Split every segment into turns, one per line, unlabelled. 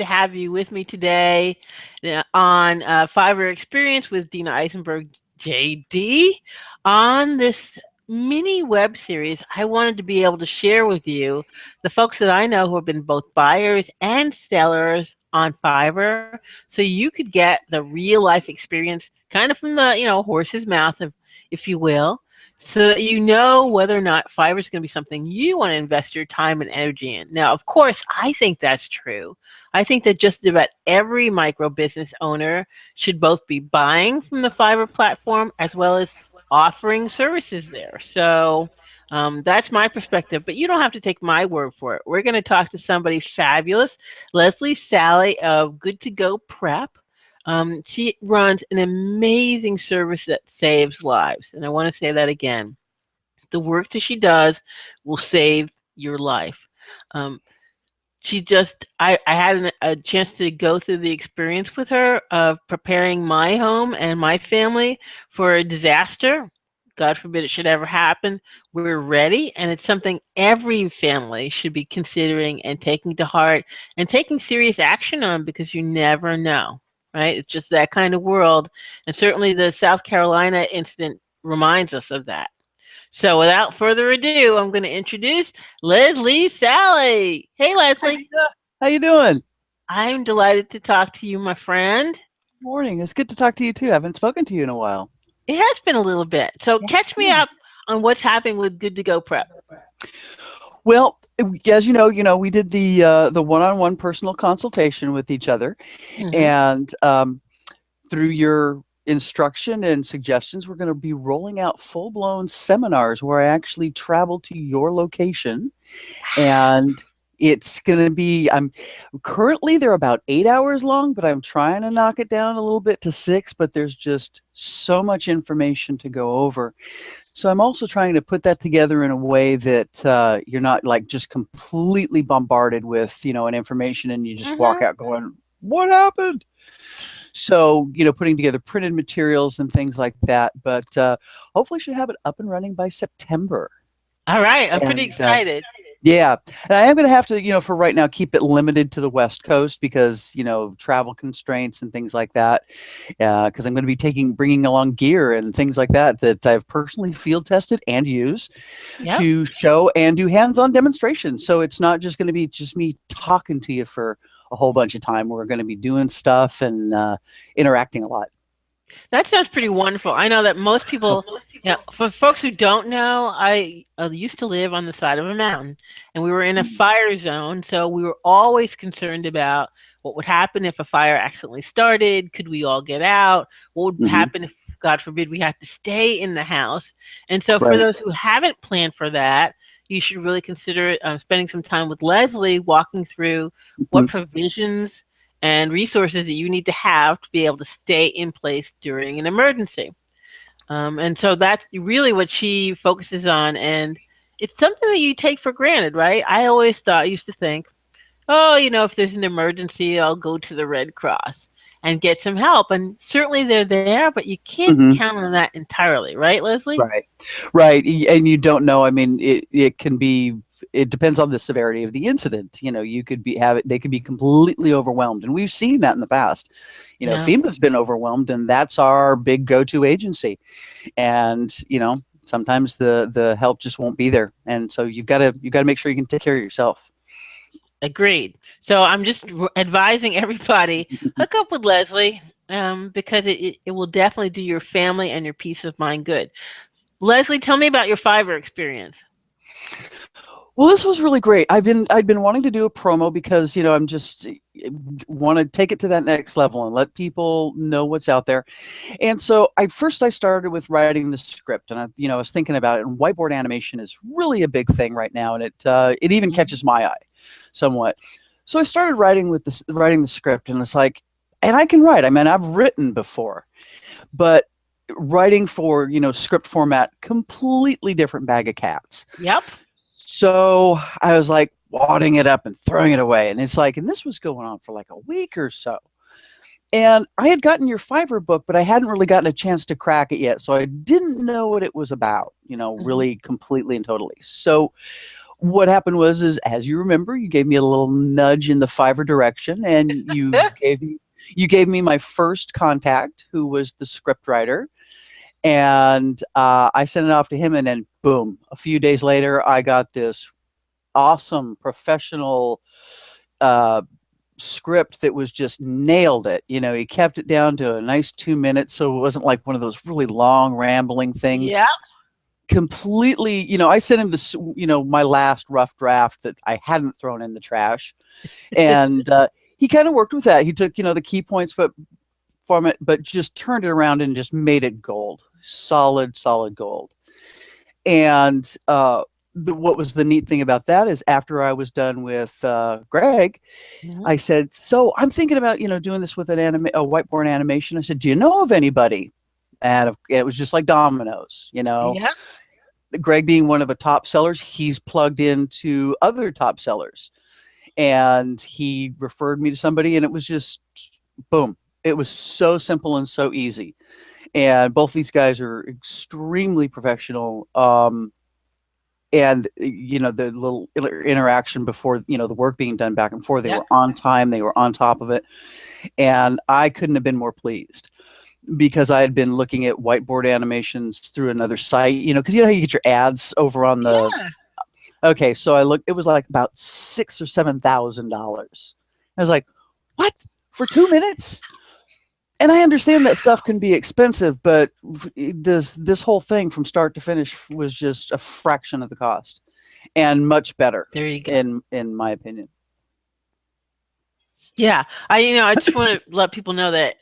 to have you with me today on Fiverr Experience with Dina Eisenberg JD. On this mini web series, I wanted to be able to share with you the folks that I know who have been both buyers and sellers on Fiverr, so you could get the real life experience kind of from the horse's mouth, if you will, so that you know whether or not Fiverr is going to be something you want to invest your time and energy in. Now, of course, I think that's true. I think that just about every micro business owner should both be buying from the Fiverr platform as well as offering services there. So that's my perspective, but you don't have to take my word for it. We're going to talk to somebody fabulous, Leslie Sallee of Good to Go Prep. She runs an amazing service that saves lives. And I want to say that again. The work that she does will save your life. I had a chance to go through the experience with her of preparing my home and my family for a disaster. God forbid it should ever happen. We're ready, and it's something every family should be considering and taking to heart and taking serious action on, because you never know, right? It's just that kind of world. And certainly the South Carolina incident reminds us of that. So without further ado, I'm going to introduce Leslie Sallee. Hey, Leslie.
How you doing?
I'm delighted to talk to you, my friend.
Morning. It's good to talk to you too. I haven't spoken to you in a while.
It has been a little bit. So catch me up on what's happening with Good to Go Prep.
Well, as you know, we did the one-on-one personal consultation with each other, and through your instruction and suggestions, we're going to be rolling out full-blown seminars where I actually travel to your location, and it's going to be, currently they're about 8 hours long, but I'm trying to knock it down a little bit to 6, but there's just so much information to go over. So I'm also trying to put that together in a way that you're not like just completely bombarded with, an information and you just walk out going, what happened? So, putting together printed materials and things like that, but hopefully should have it up and running by September.
All right. I'm pretty excited.
Yeah, and I am going to have to, for right now, keep it limited to the West Coast because, travel constraints and things like that. Because I'm going to be bringing along gear and things like that I've personally field tested and used to show and do hands-on demonstrations. So it's not just going to be just me talking to you for a whole bunch of time. We're going to be doing stuff and interacting a lot.
That sounds pretty wonderful. I know that most people, for folks who don't know, I used to live on the side of a mountain, and we were in a fire zone, so we were always concerned about what would happen if a fire accidentally started. Could we all get out? What would happen if, God forbid, we had to stay in the house? And so for those who haven't planned for that, you should really consider spending some time with Leslie, walking through what provisions and resources that you need to have to be able to stay in place during an emergency. And so that's really what she focuses on. And it's something that you take for granted, right? I used to think, if there's an emergency, I'll go to the Red Cross and get some help. And certainly they're there, but you can't count on that entirely, right, Leslie?
Right. And you don't know. I mean, it can be, it depends on the severity of the incident. You could they could be completely overwhelmed. And we've seen that in the past. FEMA's been overwhelmed, and that's our big go-to agency. And, sometimes the help just won't be there. And so you've got to make sure you can take care of yourself.
Agreed. So I'm just advising everybody, hook up with Leslie because it will definitely do your family and your peace of mind good. Leslie, tell me about your Fiverr experience.
Well, this was really great. I'd been wanting to do a promo because, I'm just want to take it to that next level and let people know what's out there. And so I started with writing the script, and I was thinking about it, and whiteboard animation is really a big thing right now. And it even catches my eye somewhat. So I started writing the script, and it's like, and I can write. I mean, I've written before, but writing for, script format, completely different bag of cats.
Yep.
So I was like wadding it up and throwing it away. And it's like, and this was going on for like a week or so. And I had gotten your Fiverr book, but I hadn't really gotten a chance to crack it yet. So I didn't know what it was about, really completely and totally. So what happened was, is as you remember, you gave me a little nudge in the Fiverr direction, and you gave me my first contact, who was the script writer, and I sent it off to him, and then boom, a few days later, I got this awesome professional script that was just nailed it. He kept it down to a nice 2 minutes, so it wasn't like one of those really long rambling things.
Yeah.
Completely, I sent him this, my last rough draft that I hadn't thrown in the trash, and he kind of worked with that. He took, the key points from it, but just turned it around and just made it gold, solid gold. And what was the neat thing about that is, after I was done with Greg, I said, so I'm thinking about, doing this with a whiteboard animation. I said, do you know of anybody? And it was just like dominoes,
Yeah.
Greg being one of the top sellers, he's plugged into other top sellers, and he referred me to somebody, and it was just boom. It was so simple and so easy. And both these guys are extremely professional. And the little interaction before, the work being done back and forth, they were on time, they were on top of it, and I couldn't have been more pleased, because I had been looking at whiteboard animations through another site, because how you get your ads over on the.
Yeah.
Okay, so I looked. It was like about $6,000 or $7,000. I was like, "What, for 2 minutes?" And I understand that stuff can be expensive, but this whole thing from start to finish was just a fraction of the cost, and much better.
There you go.
In my opinion.
Yeah, I just want to let people know that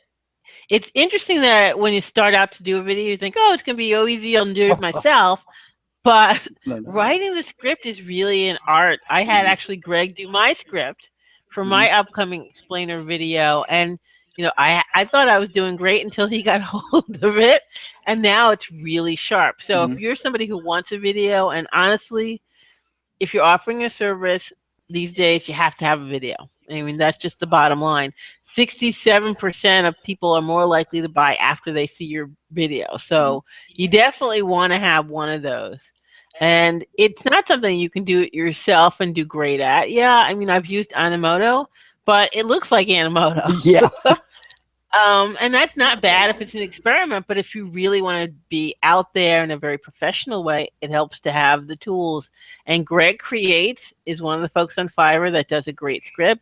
it's interesting that when you start out to do a video, you think, oh, it's going to be so easy, I'll do it myself. But
No.
writing the script is really an art. I had actually Greg do my script for my upcoming explainer video. And, I thought I was doing great until he got hold of it. And now it's really sharp. So if you're somebody who wants a video, and honestly, if you're offering a service these days, you have to have a video. I mean, that's just the bottom line. 67% of people are more likely to buy after they see your video. So you definitely want to have one of those. And it's not something you can do it yourself and do great at. Yeah, I mean, I've used Animoto, but it looks like Animoto.
Yeah.
And that's not bad if it's an experiment, but if you really want to be out there in a very professional way, it helps to have the tools. And Greg Creates is one of the folks on Fiverr that does a great script.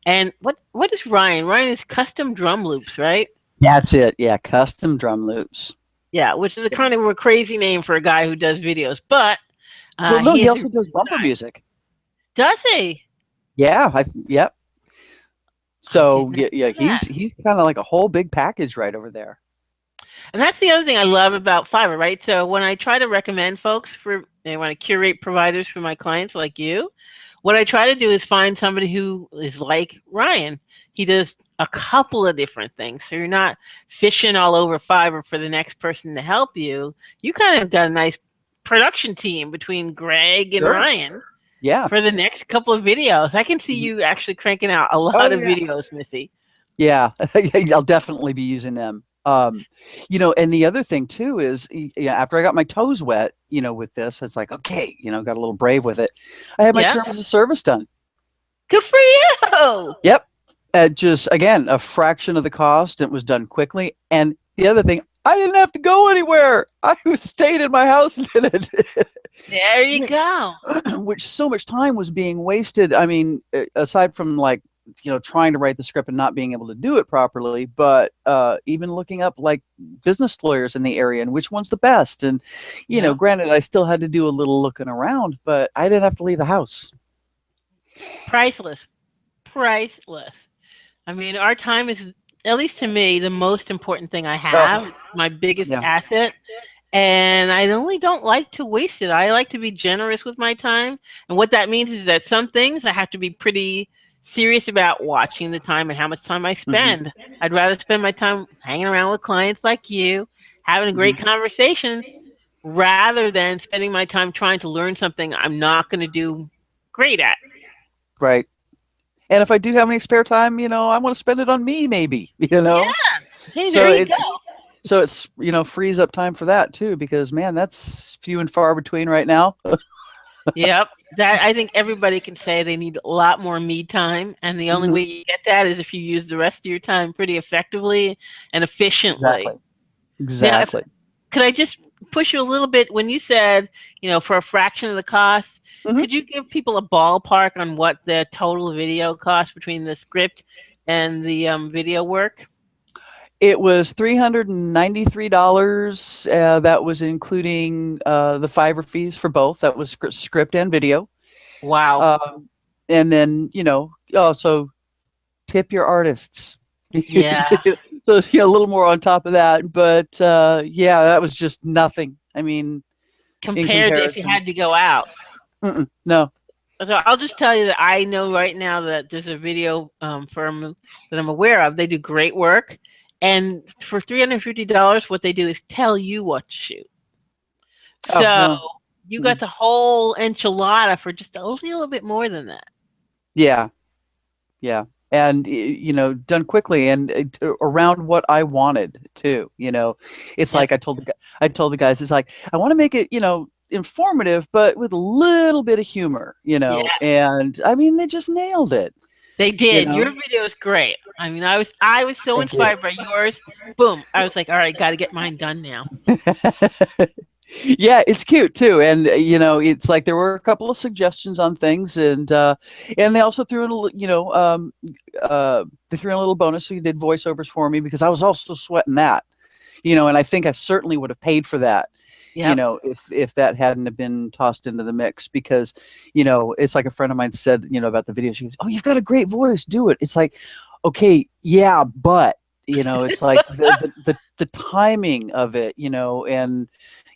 And what is Ryan? Ryan is custom drum loops, right?
That's it. Yeah, custom drum loops.
Yeah, which is a kind of a crazy name for a guy who does videos. But
well, no, he also does bumper music.
Does he?
Yeah. Yep. So yeah, he's kind of like a whole big package right over there.
And that's the other thing I love about Fiverr, right? So when I try to recommend folks they want to curate providers for my clients like you, what I try to do is find somebody who is like Ryan. He does a couple of different things. So you're not fishing all over Fiverr for the next person to help you. You kind of got a nice production team between Greg and Ryan.
Yeah.
For the next couple of videos. I can see you actually cranking out a lot of videos, Missy.
Yeah, I'll definitely be using them. And the other thing too is, after I got my toes wet, with this, it's like, okay, got a little brave with it. I had my terms of service done.
Good for you.
Yep. Just, again, a fraction of the cost. It was done quickly. And the other thing, I didn't have to go anywhere. I stayed in my house and did it.
There you go.
Which so much time was being wasted. I mean, aside from trying to write the script and not being able to do it properly, but even looking up like business lawyers in the area and which one's the best. And, granted, I still had to do a little looking around, but I didn't have to leave the house.
Priceless. I mean, our time is, at least to me, the most important thing I have, my biggest asset. And I don't like to waste it. I like to be generous with my time. And what that means is that some things I have to be pretty serious about watching the time and how much time I spend. I'd rather spend my time hanging around with clients like you, having great conversations, rather than spending my time trying to learn something I'm not going to do great at.
Right. And if I do have any spare time, I want to spend it on me, maybe,
Yeah. Hey, there you go.
So it's, frees up time for that too, because man, that's few and far between right now.
Yep. That I think everybody can say they need a lot more me time, and the only
Hmm.
way you get that is if you use the rest of your time pretty effectively and
Exactly.
efficiently. Now, if
Exactly.
could I just push you a little bit when you said, for a fraction of the cost,
Hmm.
could you give people a ballpark on what the total video cost between the script and the video work?
It was $393. That was including the Fiverr fees for both. That was script and video.
Wow.
Um, and then, also tip your artists.
Yeah.
So, a little more on top of that. But yeah, that was just nothing. I mean, in
Compared to if you
comparison.
had to go out.
No.
So I'll just tell you that I know right now that there's a video firm that I'm aware of. They do great work, and for $350, what they do is tell you what to shoot.
Oh,
So
well.
you got
Mm.
the whole enchilada for just a little bit more than that.
Yeah. Yeah. And, done quickly and around what I wanted too. It's
Yep.
like I told the guys, it's like, I want to make it, informative, but with a little bit of humor,
Yeah,
and I mean, they just nailed it,
they
you
did. Your
know.
video is great. I mean, I was so
Thank you.
inspired by yours. Boom. I was like, all right, got to get mine done now.
Yeah, it's cute too, and it's like there were a couple of suggestions on things, and they also threw in they threw in a little bonus. So you did voiceovers for me because I was also sweating that, and I think I certainly would have paid for that,
Yep.
if that hadn't have been tossed into the mix, because it's like a friend of mine said, about the video. She goes, "Oh, you've got a great voice, do it." It's like, okay, yeah, but it's like the timing of it, and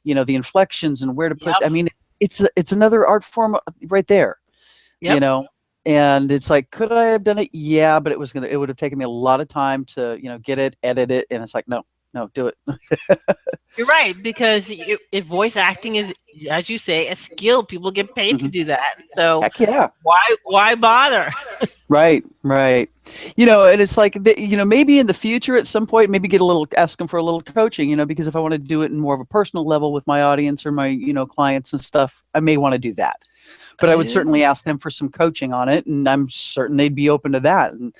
the inflections and where to put.
Yep.
I mean, it's another art form right there, you
Yep.
know. And it's like, could I have done it? Yeah, but it would have taken me a lot of time to get it, edit it, and it's like, no, no, do it.
You're right, because if voice acting is, as you say, a skill, people get paid to
Hmm.
do that. So
Heck yeah.
why bother?
Right, right. And it's like, maybe in the future at some point, maybe ask them for a little coaching, because if I want to do it in more of a personal level with my audience or my, clients and stuff, I may want to do that. But I would certainly ask them for some coaching on it, and I'm certain they'd be open to that. And,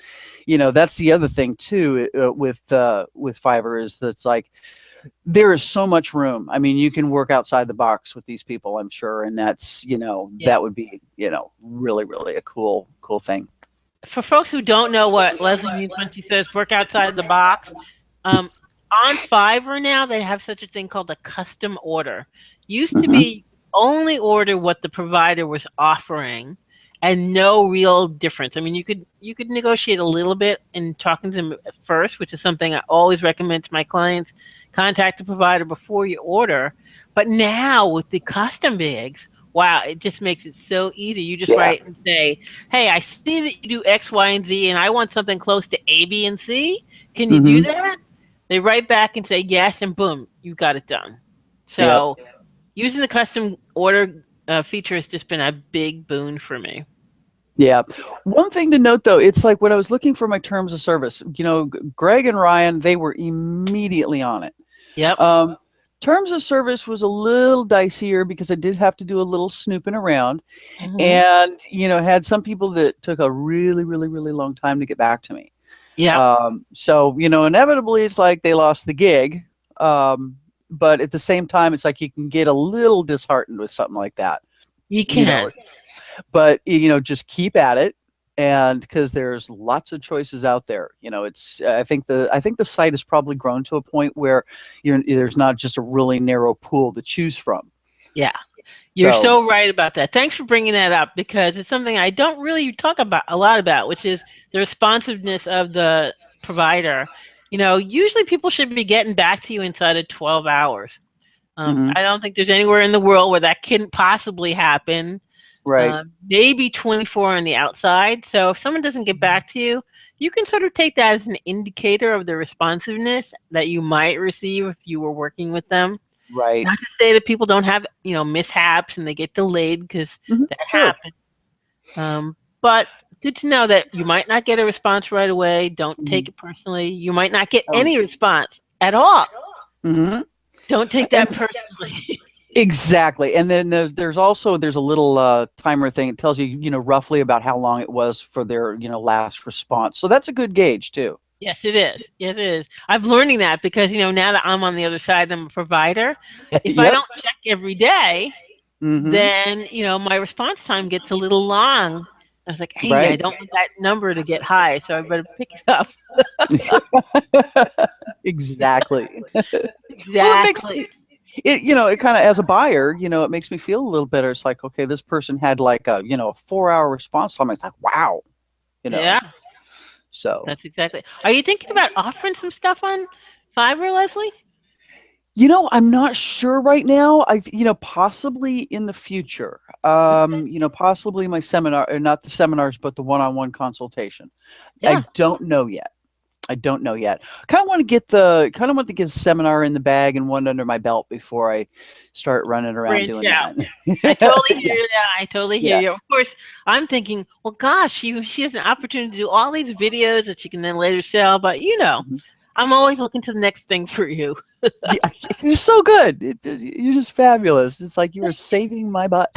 that's the other thing too, with Fiverr, is that's like, there is so much room. I mean, you can work outside the box with these people, I'm sure. And that's,
Yeah.
that would be, really, really a cool thing.
For folks who don't know what Leslie means when she says work outside the box, um, on Fiverr now they have such a thing called a custom order. Used to
Hmm.
be only order what the provider was offering and no real difference. I mean, you could negotiate a little bit in talking to them at first, which is something I always recommend to my clients. Contact the provider before you order. But now with the custom bigs, wow, it just makes it so easy. You just
Yeah.
write and say, "Hey, I see that you do X, Y, and Z, and I want something close to A, B, and C. Can you do
Hmm.
that?" They write back and say yes, and boom, you got it done.
Yep.
So using the custom order feature has just been a big boon for me.
Yeah. One thing to note, though, it's like when I was looking for my terms of service, Greg and Ryan, they were immediately on it.
Yep.
Um, Terms of service was a little dicier because I did have to do a little snooping around,
Hmm.
and had some people that took a really, really, really long time to get back to me.
Yep.
So inevitably, it's like they lost the gig. But at the same time, it's like you can get a little disheartened with something like that.
You
You know,
can.
but just keep at it, and because there's lots of choices out there. It's I think the site has probably grown to a point where there's not just a really narrow pool to choose from.
Yeah. You're
So.
so right about that. Thanks for bringing that up because it's something I don't really talk about a lot about, which is the responsiveness of the provider. Usually people should be getting back to you inside of 12 hours.
Mhm.
I don't think there's anywhere in the world where that couldn't possibly happen.
Right.
Maybe 24 on the outside. So if someone doesn't get back to you, you can sort of take that as an indicator of the responsiveness that you might receive if you were working with them.
Right.
Not to say that people don't have, mishaps and they get delayed because
Mhm.
that
Sure.
happens. But good to know that you might not get a response right away. Don't take
Mhm.
it personally. You might not get
Um,
any response at all.
mhm.
Don't take that
And
personally.
Exactly. And then there's a little timer thing. It tells you, roughly about how long it was for their, last response. So that's a good gauge too.
Yes, it is. Yes, it is. I'm learning that because, now that I'm on the other side, I'm a provider. If I
Yep.
don't check every day,
Mm-hmm.
then, my response time gets a little long. I was like, hey, I
Right.
don't want that number to get high, so I better pick it up.
Exactly. Well, it makes
Exactly.
it kind of, as a buyer, it makes me feel a little better. It's like, okay, this person had like a 4-hour response time. It's like, wow, you know.
Yeah,
So,
that's exactly. Are you thinking about offering some stuff on Fiverr, Leslie?
I'm not sure right now. Possibly in the future.
Okay.
Possibly my seminar, or not the seminars, but the one-on-one consultation.
Yeah.
I don't know yet. I don't know yet. Kind of want to get a seminar in the bag and one under my belt before I start running around
Branch
doing
out. I
that.
totally hear you. I totally hear
Yeah.
you. Of course, I'm thinking, well, gosh, she has an opportunity to do all these videos that she can then later sell. But
Mhm.
I'm always looking to the next thing for you.
Yeah, you're so good. You're just fabulous. It's like you are saving my butt.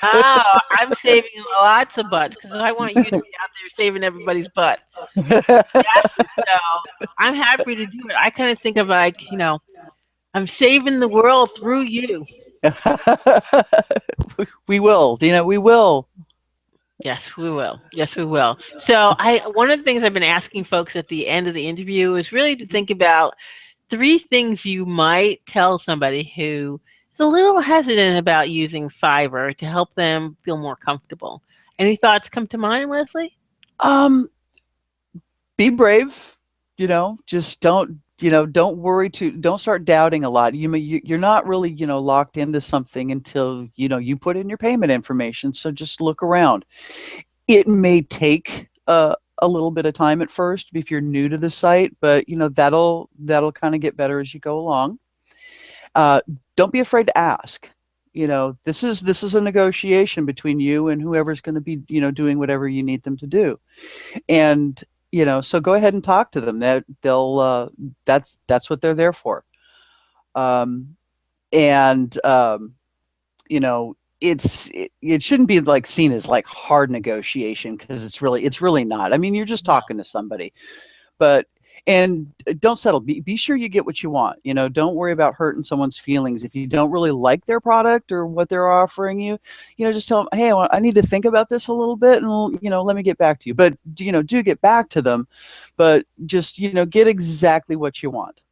Oh, I'm saving lots of butts because I want you to be out there saving everybody's butt. Exactly. So I'm happy to do it. I kind of think of like, I'm saving the world through you.
We will, Dina. We will.
Yes, we will. Yes, we will. So I one of the things I've been asking folks at the end of the interview is really to think about three things you might tell somebody who is a little hesitant about using Fiverr to help them feel more comfortable. Any thoughts come to mind, Leslie?
Um, be brave. Just don't worry don't start doubting a lot. You're not really, locked into something until, you put in your payment information. So just look around. It may take a little bit of time at first if you're new to the site, but that'll kind of get better as you go along. Uh, don't be afraid to ask. This is a negotiation between you and whoever's going to be, doing whatever you need them to do. And so go ahead and talk to them. That's what they're there for. Um, and you know it shouldn't be like seen as like hard negotiation, because it's really not. I mean, you're just
No.
talking to somebody. But and don't settle. Be sure you get what you want. Don't worry about hurting someone's feelings. If you don't really like their product or what they're offering you, just tell them, hey, I need to think about this a little bit, and let me get back to you. But do get back to them, but just get exactly what you want.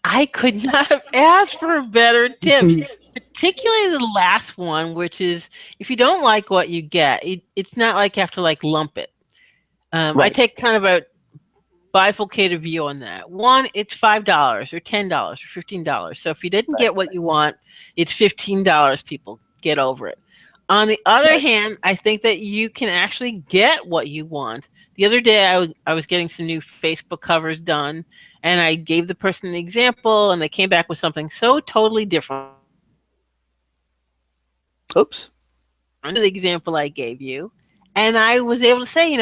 I could not have asked for better tips, particularly the last one, which is if you don't like what you get, it's not like you have to like lump it. I
Right.
take kind of a bifurcated view on that. One, it's $5 or $10 or $15. So if you didn't
Right.
get what you want, it's $15. People get over it. On the other
Right.
hand, I think that you can actually get what you want. The other day, I was getting some new Facebook covers done, and I gave the person an example, and they came back with something so totally different
Oops.
to the example I gave you. And I was able to say,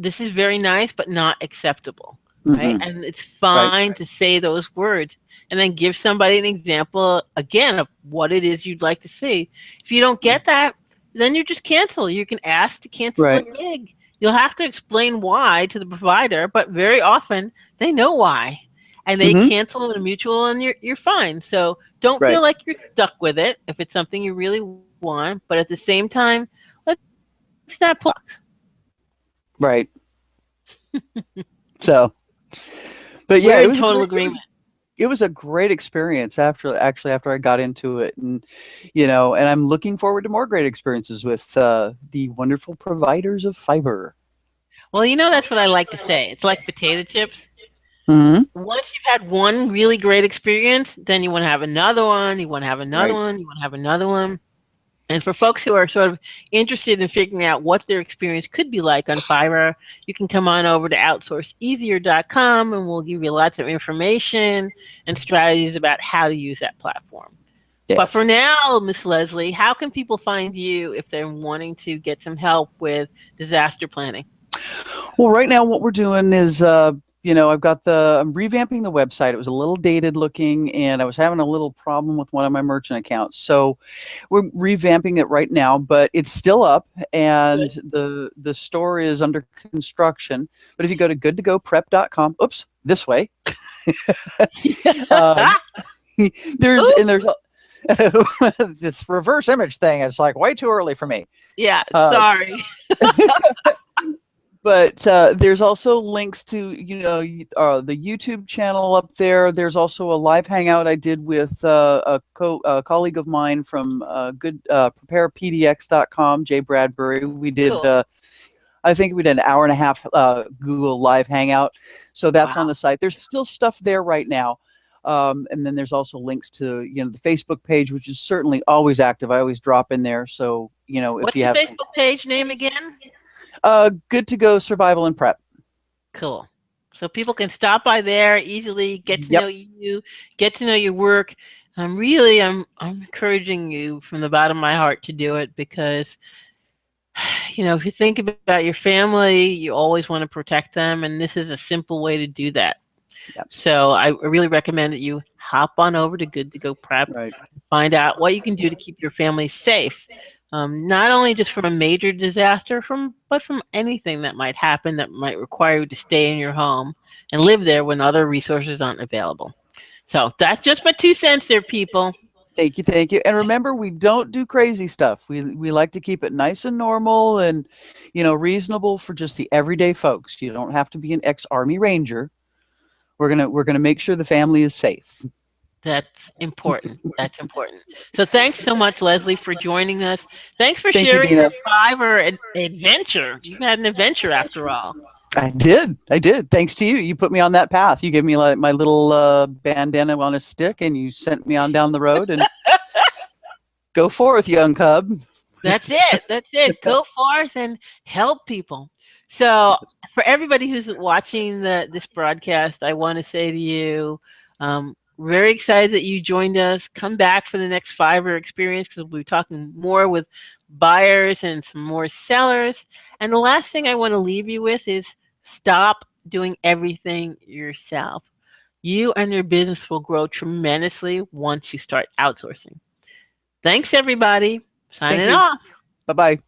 this is very nice, but not acceptable. Right.
Hmm.
And it's
Right.
fine to say those words and then give somebody an example again of what it is you'd like to see. If you don't get that, then you just cancel. You can ask to cancel the
Right.
gig. You'll have to explain why to the provider, but very often they know why. And they
Hmm.
cancel with a mutual and you're fine. So don't feel
Right.
like you're stuck with it if it's something you really want. But at the same time, let's not pull any punches.
Right. So, but yeah,
We're
it
in
was a
total
great,
agreement.
it was a great experience after I got into it. And I'm looking forward to more great experiences with the wonderful providers of Fiverr.
Well, that's what I like to say. It's like potato chips.
Hmm.
Once you've had one really great experience, then you want to have another one, you want to have another
Right.
one, you want to have another one. And for folks who are sort of interested in figuring out what their experience could be like on Fiverr, you can come on over to outsourceeasier.com and we'll give you lots of information and strategies about how to use that platform. But
Yes.
for now, Miss Leslie, how can people find you if they're wanting to get some help with disaster planning?
Well, right now what we're doing is I'm revamping the website. It was a little dated looking, and I was having a little problem with one of my merchant accounts. So we're revamping it right now, but it's still up, and
Good.
the store is under construction. But if you go to goodtogoprep.com, oops, this way, um, there's
Ooh,
and there's this reverse image thing. It's like way too early for me.
yeah,
Uh,
sorry.
but there's also links to the YouTube channel up there. There's also a live hangout I did with a colleague of mine from good preparepdx.com, Jay Bradbury. We did
Cool.
I think we did an hour and a half Google live hangout. So that's on
Wow.
the site. There's still stuff there right now. And then there's also links to the Facebook page, which is certainly always active. I always drop in there. So if
What's
you
the
have some
Facebook page name again?
good to go survival and prep.
Cool. So people can stop by there easily, get to know
Yep.
you, get to know your work. I'm encouraging you from the bottom of my heart to do it because if you think about your family, you always want to protect them, and this is a simple way to do that.
Yep.
So I really recommend that you hop on over to Good to Go Prep,
Right.
find out what you can do to keep your family safe, not only just from a major disaster, but from anything that might happen that might require you to stay in your home and live there when other resources aren't available. So that's just my 2 cents there, people.
Thank you, thank you. And remember, we don't do crazy stuff. We like to keep it nice and normal and reasonable for just the everyday folks. You don't have to be an ex-Army Ranger. We're gonna make sure the family is safe.
That's important. That's important. So thanks so much, Leslie, for joining us. Thanks for
Thank you,
sharing your
Dina.
Fiverr adventure. You had an adventure after all.
I did. I did. Thanks to you. You put me on that path. You gave me like my little bandana on a stick, and you sent me on down the road. And go forth, young cub.
That's it. That's it. Go forth and help people. So,
Yes.
for everybody who's watching this broadcast, I want to say to you, very excited that you joined us. Come back for the next Fiverr experience because we'll be talking more with buyers and some more sellers. And the last thing I want to leave you with is stop doing everything yourself. You and your business will grow tremendously once you start outsourcing. Thanks, everybody.
Thank
Signing
you.
off.
Bye bye.